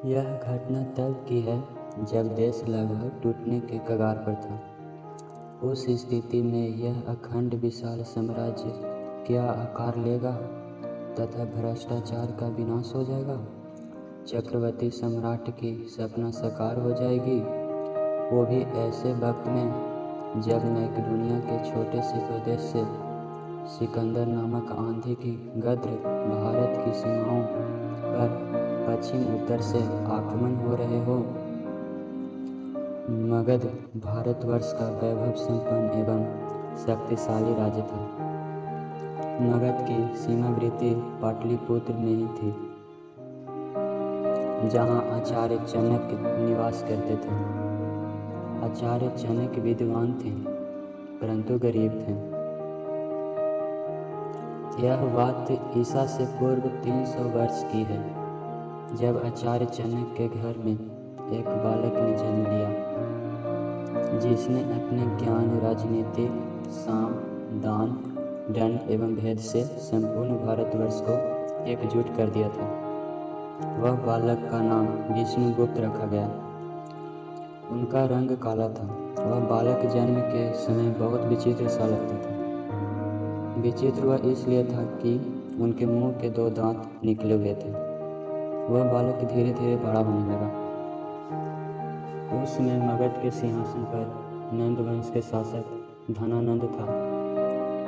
यह घटना तब की है जब देश लगभग टूटने के कगार पर था। उस स्थिति में यह अखंड विशाल साम्राज्य क्या आकार लेगा तथा भ्रष्टाचार का विनाश हो जाएगा। चक्रवर्ती सम्राट की सपना साकार हो जाएगी, वो भी ऐसे वक्त में जब मैकेडोनिया के छोटे से प्रदेश से सिकंदर नामक आंधी की गद्र भारत की सीमाओं पर पश्चिम उत्तर से आक्रमण हो रहे हो। मगध भारतवर्ष का वैभव संपन्न एवं शक्तिशाली राज्य था। मगध की सीमावर्ती पाटलिपुत्र में ही थी, जहां आचार्य चाणक्य निवास करते थे। आचार्य चाणक्य विद्वान थे परंतु गरीब थे। यह बात ईसा से पूर्व 300 वर्ष की है, जब आचार्य चाणक्य के घर में एक बालक ने जन्म लिया, जिसने अपने ज्ञान, राजनीति, साम, दान, दंड एवं भेद से संपूर्ण भारतवर्ष को एकजुट कर दिया था। वह बालक का नाम विष्णुगुप्त रखा गया। उनका रंग काला था। वह बालक जन्म के समय बहुत विचित्र सा लगता था। विचित्र वह इसलिए था कि उनके मुंह के 2 दांत निकले हुए थे। वह बालक धीरे धीरे बड़ा होने लगा। उस समय मगध के सिंहासन पर नंद वंश के शासक धनानंद था।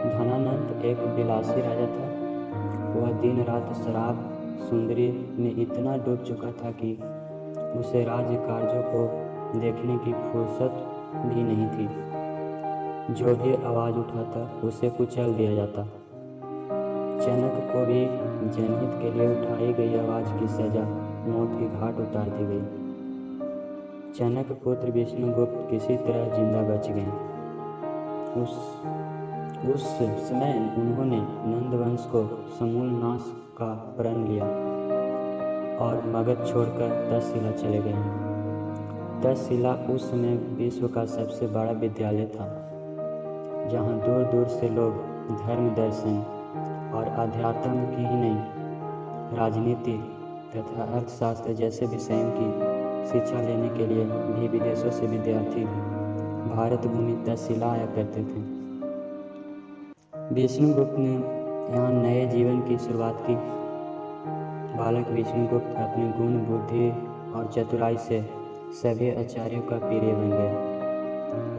धनानंद एक विलासी राजा था। वह दिन रात शराब सुंदरी में इतना डूब चुका था कि उसे राज्य कार्यों को देखने की फुर्सत भी नहीं थी। जो भी आवाज़ उठाता उसे कुचल दिया जाता। चाणक्य को भी जनहित के लिए उठाई गई आवाज़ की सजा मौत की घाट उतार दी गई। चाणक्य पुत्र विष्णुगुप्त किसी तरह जिंदा बच गए। उस समय उन्होंने नंद वंश को समूल नाश का प्रण लिया और मगध छोड़कर तक्षशिला चले गए। तक्षशिला उस समय विश्व का सबसे बड़ा विद्यालय था, जहाँ दूर दूर से लोग धर्म, दर्शन और अध्यात्म की ही नहीं, राजनीति तथा अर्थशास्त्र जैसे विषयों की शिक्षा लेने के लिए भी विदेशों से विद्यार्थी भारत भूमि तक्षशिला आया करते थे। विष्णुगुप्त ने यहाँ नए जीवन की शुरुआत की। बालक विष्णुगुप्त अपने गुण, बुद्धि और चतुराई से सभी आचार्यों का प्रिय बन गया।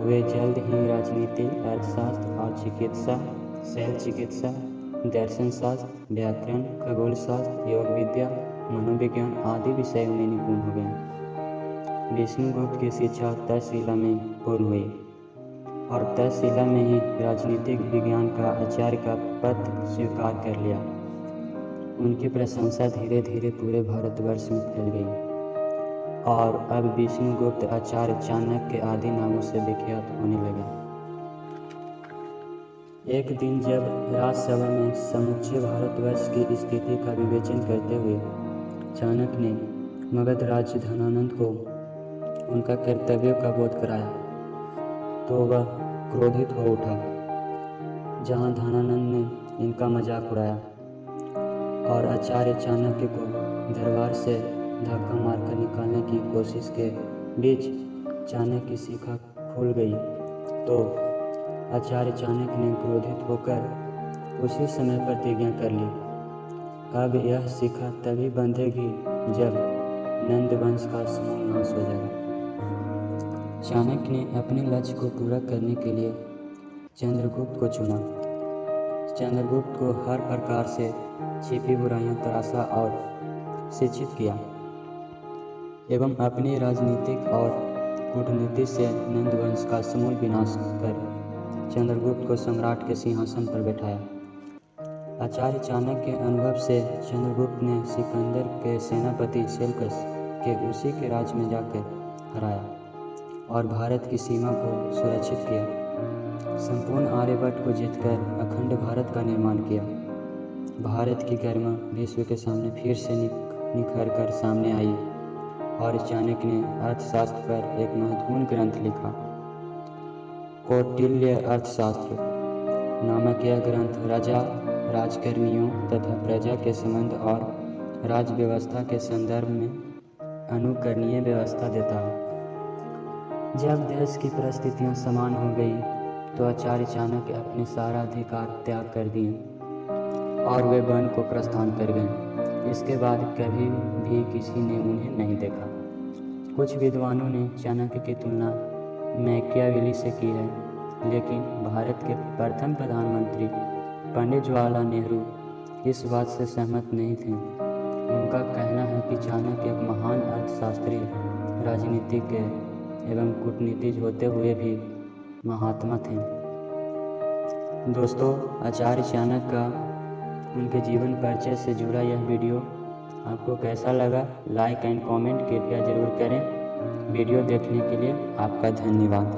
वे जल्द ही राजनीति, अर्थशास्त्र और चिकित्सा, शैल चिकित्सा, दर्शन शास्त्र, व्याकरण, खगोल शास्त्र, योग विद्या, मनोविज्ञान आदि विषयों में निपुण हो गए। विष्णुगुप्त की शिक्षा तक्षशिला में पूर्ण हुई और तक्षशिला में ही राजनीतिक विज्ञान का आचार्य का पद स्वीकार कर लिया। उनकी प्रशंसा धीरे धीरे पूरे भारतवर्ष में फैल गई और अब विष्णुगुप्त आचार्य चाणक्य आदि नामों से विख्यात होने लगे। एक दिन जब राजसभा में समूचे भारतवर्ष की स्थिति का विवेचन करते हुए चाणक्य ने मगध राज्य धनानंद को उनका कर्तव्यों का बोध कराया, तो वह क्रोधित हो उठा। जहाँ धनानंद ने इनका मजाक उड़ाया और आचार्य चाणक्य को दरबार से धक्का मारकर निकालने की कोशिश के बीच चाणक्य की शिखा खुल गई, तो आचार्य चाणक्य ने क्रोधित होकर उसी समय प्रतिज्ञा कर ली, अब यह शिखा तभी बंधेगी जब नंद वंश का समूल नाश हो जाएगा। चाणक्य ने अपने लक्ष्य को पूरा करने के लिए चंद्रगुप्त को चुना। चंद्रगुप्त को हर प्रकार से छिपी बुराइयां तराशा और शिक्षित किया एवं अपनी राजनीतिक और कूटनीति से नंद वंश का समूल विनाश कर चंद्रगुप्त को सम्राट के सिंहासन पर बैठाया। आचार्य चाणक्य के अनुभव से चंद्रगुप्त ने सिकंदर के सेनापति सेल्कस के उसी के राज में जाकर हराया और भारत की सीमा को सुरक्षित किया। संपूर्ण आर्यभट्ट को जीतकर अखंड भारत का निर्माण किया। भारत की गरिमा विश्व के सामने फिर से निखर कर सामने आई और चाणक्य ने अर्थशास्त्र पर एक महत्वपूर्ण ग्रंथ लिखा। कौटिल्य अर्थशास्त्र नामक यह ग्रंथ राजा, राजकर्मियों तथा प्रजा के संबंध और राज्य व्यवस्था के संदर्भ में अनुकरणीय व्यवस्था देता है। जब देश की परिस्थितियां समान हो गई तो आचार्य चाणक्य अपने सारा अधिकार त्याग कर दिए और वे वन को प्रस्थान कर गए। इसके बाद कभी भी किसी ने उन्हें नहीं देखा। कुछ विद्वानों ने चाणक्य की तुलना मैकियावेली से की है, लेकिन भारत के प्रथम प्रधानमंत्री पंडित जवाहरलाल नेहरू इस बात से सहमत नहीं थे। उनका कहना है कि चाणक्य एक महान अर्थशास्त्री, राजनीतिज्ञ एवं कूटनीतिज्ञ होते हुए भी महात्मा थे। दोस्तों, आचार्य चाणक्य का उनके जीवन परिचय से जुड़ा यह वीडियो आपको कैसा लगा? लाइक एंड कमेंट कृपया ज़रूर करें। वीडियो देखने के लिए आपका धन्यवाद।